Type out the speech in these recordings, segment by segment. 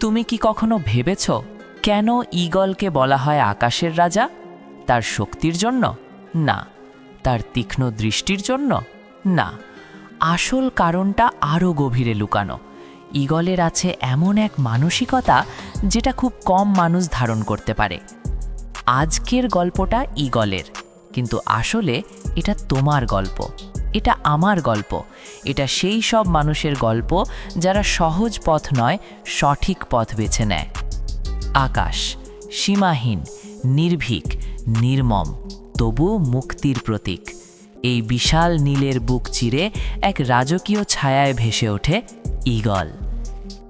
তুমি কি কখনো ভেবেছ কেন ঈগলকে বলা হয় আকাশের রাজা? তার শক্তির জন্য? না। তার তীক্ষ্ণ দৃষ্টির জন্য? না। আসল কারণটা আরও গভীরে লুকানো। ঈগলের আছে এমন এক মানসিকতা যেটা খুব কম মানুষ ধারণ করতে পারে। আজকের গল্পটা ঈগলের, কিন্তু আসলে এটা তোমার গল্প, এটা আমার গল্প, এটা সেই সব মানুষের গল্প যারা সহজ পথ নয়, সঠিক পথ বেছে নেয়। আকাশ সীমাহীন, নির্ভীক, নির্মম, তবু মুক্তির প্রতীক। এই বিশাল নীলের বুক চিরে এক রাজকীয় ছায়ায় ভেসে ওঠে ঈগল।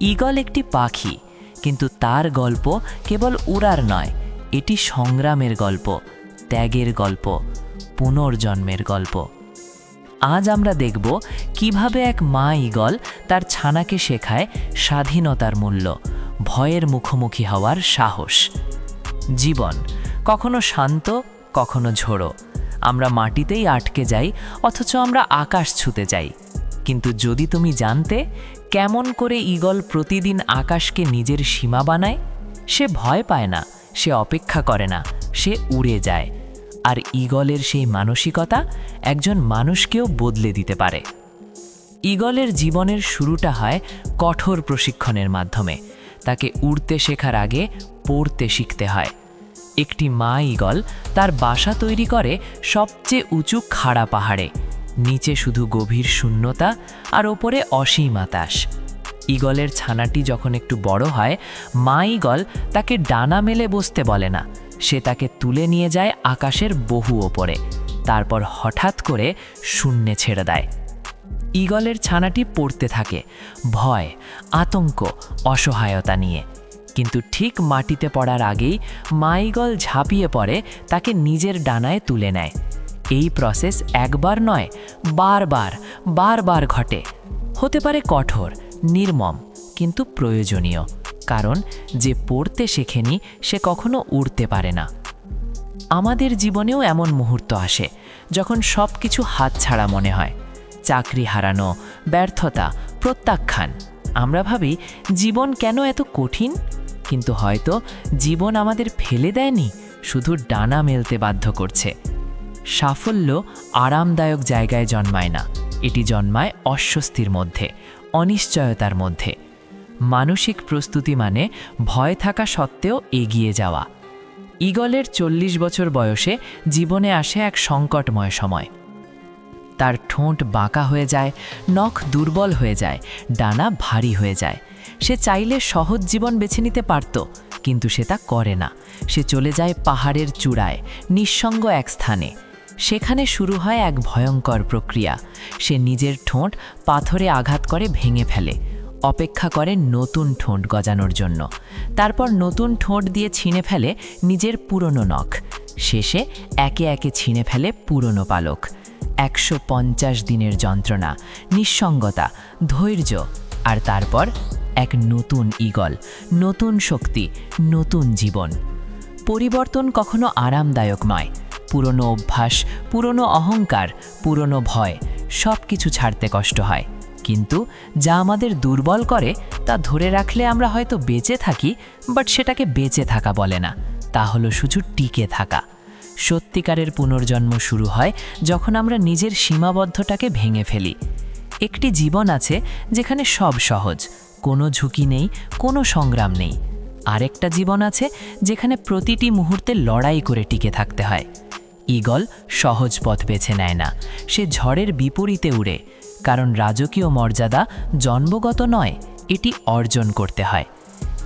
ঈগল একটি পাখি, কিন্তু তার গল্প কেবল উড়ার নয়, এটি সংগ্রামের গল্প, ত্যাগের গল্প, পুনর্জন্মের গল্প। আজ আমরা দেখব কিভাবে এক মা ঈগল তার ছানাকে শেখায় স্বাধীনতার মূল্য, ভয়ের মুখোমুখি হওয়ার সাহস। জীবন কখনো শান্ত, কখনো ঝোড়ো। আমরা মাটিতেই আটকে যাই, অথচ আমরা আকাশ ছুঁতে যাই। কিন্তু যদি তুমি জানতে কেমন করে ঈগল প্রতিদিন আকাশকে নিজের সীমা বানায়, সে ভয় পায় না, সে অপেক্ষা করে না, সে উড়ে যায়। আর ঈগলের সেই মানসিকতা একজন মানুষকেও বদলে দিতে পারে। ঈগলের জীবনের শুরুটা হয় কঠোর প্রশিক্ষণের মাধ্যমে। তাকে উড়তে শেখার আগে পড়তে শিখতে হয়। একটি মা ঈগল তার বাসা তৈরি করে সবচেয়ে উঁচু খাড়া পাহাড়ে। নিচে শুধু গভীর শূন্যতা, আর ওপরে অসীম আকাশ। ঈগলের ছানাটি যখন একটু বড় হয়, মা ঈগল তাকে ডানা মেলে বসতে বলে না, সে তাকে তুলে নিয়ে যায় আকাশের বহু ওপরে। তারপর হঠাৎ করে শূন্যে ছেড়ে দেয়। ঈগলের ছানাটি পড়তে থাকে, ভয়, আতঙ্ক, অসহায়তা নিয়ে। কিন্তু ঠিক মাটিতে পড়ার আগেই মা ঈগল ঝাঁপিয়ে পড়ে, তাকে নিজের ডানায় তুলে নেয়। এই প্রসেস একবার নয়, বারবার বারবার ঘটে। হতে পারে কঠোর, নির্মম, কিন্তু প্রয়োজনীয়। কারণ যে পড়তে শেখেনি সে কখনো উড়তে পারে না। আমাদের জীবনেও এমন মুহূর্ত আসে যখন সব কিছু হাতছাড়া মনে হয়। চাকরি হারানো, ব্যর্থতা, প্রত্যাখ্যান। আমরা ভাবি জীবন কেন এত কঠিন? কিন্তু হয়তো জীবন আমাদের ফেলে দেয়নি, শুধু ডানা মেলতে বাধ্য করছে। সাফল্য আরামদায়ক জায়গায় জন্মায় না, এটি জন্মায় অস্বস্তির মধ্যে, অনিশ্চয়তার মধ্যে। মানসিক প্রস্তুতি মানে ভয় থাকা সত্ত্বেও এগিয়ে যাওয়া। ঈগলের 40 বছর বয়সে জীবনে আসে এক সংকটময় সময়। তার ঠোঁট বাঁকা হয়ে যায়, নখ দুর্বল হয়ে যায়, ডানা ভারী হয়ে যায়। সে চাইলে সহজ জীবন বেছে নিতে পারত, কিন্তু সে তা করে না। সে চলে যায় পাহাড়ের চূড়ায়, নিঃসঙ্গ এক স্থানে। সেখানে শুরু হয় এক ভয়ঙ্কর প্রক্রিয়া। সে নিজের ঠোঁট পাথরে আঘাত করে ভেঙে ফেলে, অপেক্ষা করে নতুন ঠোঁট গজানোর জন্য। তারপর নতুন ঠোঁট দিয়ে ছিঁড়ে ফেলে নিজের পুরনো নখ। শেষে একে একে ছিঁড়ে ফেলে পুরনো পালক। 150 দিনের যন্ত্রণা, নিঃসঙ্গতা, ধৈর্য, আর তারপর এক নতুন ঈগল, নতুন শক্তি, নতুন জীবন। পরিবর্তন কখনো আরামদায়ক নয়। পুরনো অভ্যাস, পুরনো অহংকার, পুরনো ভয়, সব কিছু ছাড়তে কষ্ট হয়। কিন্তু যা আমাদের দুর্বল করে তা ধরে রাখলে আমরা হয়তো বেঁচে থাকি, বাট সেটাকে বেঁচে থাকা বলে না, তা হলো শুধু টিকে থাকা। সত্যিকারের পুনর্জন্ম শুরু হয় যখন আমরা নিজের সীমাবদ্ধতাকে ভেঙে ফেলি। একটি জীবন আছে যেখানে সব সহজ, কোনো ঝুঁকি নেই, কোনো সংগ্রাম নেই। আরেকটা জীবন আছে যেখানে প্রতিটি মুহূর্তে লড়াই করে টিকে থাকতে হয়। ঈগল সহজ পথ বেছে নেয় না, সে ঝড়ের বিপরীতে উড়ে। কারণ রাজকীয় মর্যাদা জন্মগত নয়, এটি অর্জন করতে হয়।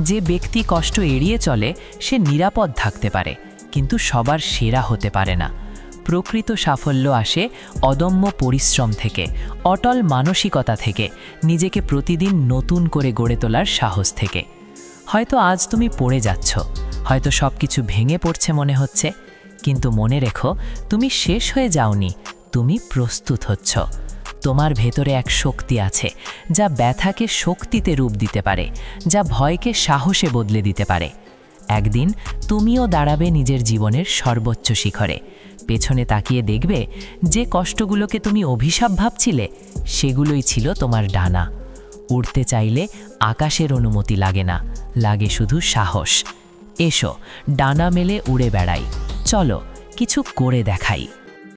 যে ব্যক্তি কষ্ট এড়িয়ে চলে সে নিরাপদ থাকতে পারে, কিন্তু সবার সেরা হতে পারে না। প্রকৃত সাফল্য আসে অদম্য পরিশ্রম থেকে, অটল মানসিকতা থেকে, নিজেকে প্রতিদিন নতুন করে গড়ে তোলার সাহস থেকে। হয়তো আজ তুমি পড়ে যাচ্ছ, হয়তো সব কিছু ভেঙে পড়ছে মনে হচ্ছে, কিন্তু মনে রেখো তুমি শেষ হয়ে যাওনি, তুমি প্রস্তুত হচ্ছ। তোমার ভেতরে এক শক্তি আছে যা ব্যথাকে শক্তিতে রূপ দিতে পারে, যা ভয়কে সাহসে বদলে দিতে পারে। একদিন তুমিও দাঁড়াবে নিজের জীবনের সর্বোচ্চ শিখরে। পেছনে তাকিয়ে দেখবে যে কষ্টগুলোকে তুমি অভিশাপ ভাবছিলে সেগুলোই ছিল তোমার ডানা। উড়তে চাইলে আকাশের অনুমতি লাগে না, লাগে শুধু সাহস। এসো, ডানা মেলে উড়ে বেড়াই, চলো কিছু করে দেখাই।